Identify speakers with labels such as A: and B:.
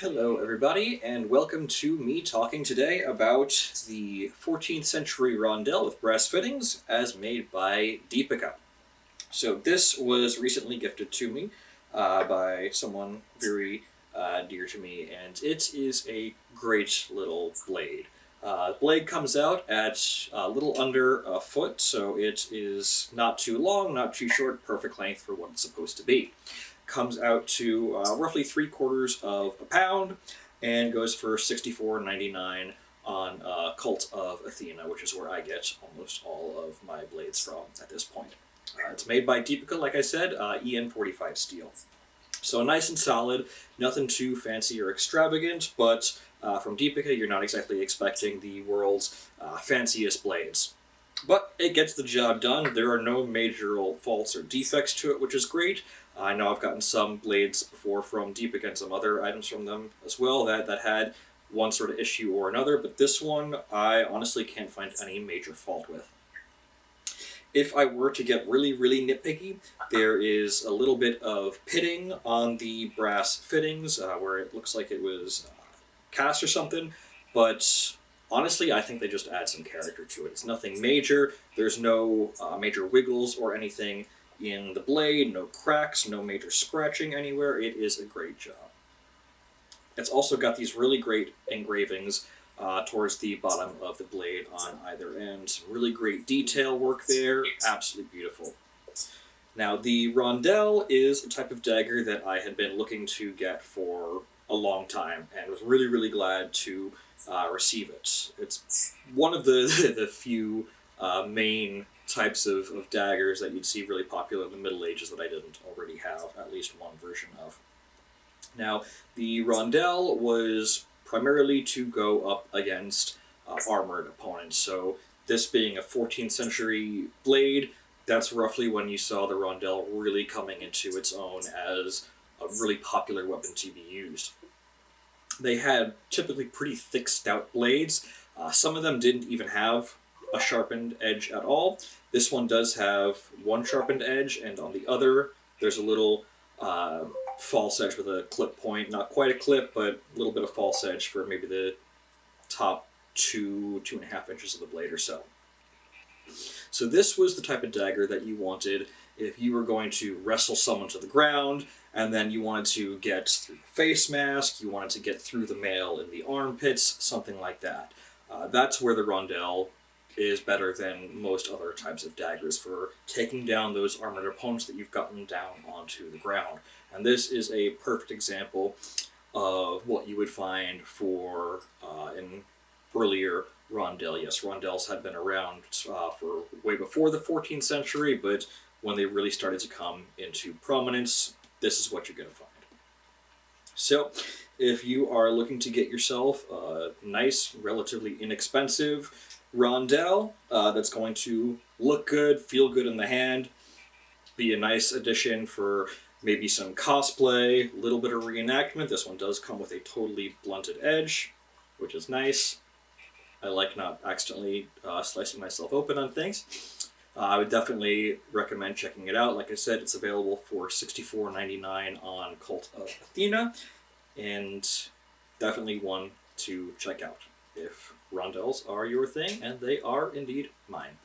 A: Hello everybody, and welcome to me talking today about the 14th century rondel with brass fittings as made by Deepeeka. So this was recently gifted to me by someone very dear to me, and it is a great little blade. The blade comes out at a little under a foot, so it is not too long, not too short, perfect length for what it's supposed to be. Comes out to roughly 3/4 of a pound and goes for $64.99 on Cult of Athena, which is where I get almost all of my blades from at this point. It's made by Deepeeka, like I said, EN45 steel. So nice and solid, nothing too fancy or extravagant, but from Deepeeka you're not exactly expecting the world's fanciest blades. But it gets the job done. There are no major faults or defects to it, which is great. I know I've gotten some blades before from Deepeeka and some other items from them as well that had one sort of issue or another, but this one I honestly can't find any major fault with. If I were to get really, really nitpicky, there is a little bit of pitting on the brass fittings where it looks like it was cast or something, but honestly, I think they just add some character to it. It's nothing major. There's no major wiggles or anything in the blade, no cracks, no major scratching anywhere. It is a great job. It's also got these really great engravings towards the bottom of the blade on either end. Some really great detail work there. Absolutely beautiful. Now, the rondel is a type of dagger that I had been looking to get for a long time and was really, really glad to receive it. It's one of the few main types of daggers that you'd see really popular in the Middle Ages that I didn't already have at least one version of. Now, the rondel was primarily to go up against armored opponents. So this being a 14th century blade, that's roughly when you saw the rondel really coming into its own as a really popular weapon to be used. They had typically pretty thick, stout blades. Some of them didn't even have a sharpened edge at all. This one does have one sharpened edge, and on the other there's a little false edge with a clip point. Not quite a clip, but a little bit of false edge for maybe the top 2.5 inches of the blade or so. So this was the type of dagger that you wanted if you were going to wrestle someone to the ground, and then you wanted to get through the face mask, you wanted to get through the mail in the armpits, something like that. That's where the rondel is better than most other types of daggers for taking down those armored opponents that you've gotten down onto the ground. And this is a perfect example of what you would find for an earlier rondel. Yes, rondels had been around for way before the 14th century, but when they really started to come into prominence, this is what you're going to find. So, if you are looking to get yourself a nice, relatively inexpensive rondel that's going to look good, feel good in the hand, be a nice addition for maybe some cosplay, a little bit of reenactment. This one does come with a totally blunted edge, which is nice. I like not accidentally slicing myself open on things. I would definitely recommend checking it out. Like I said, it's available for $64.99 on Cult of Athena, and definitely one to check out if rondels are your thing, and they are indeed mine.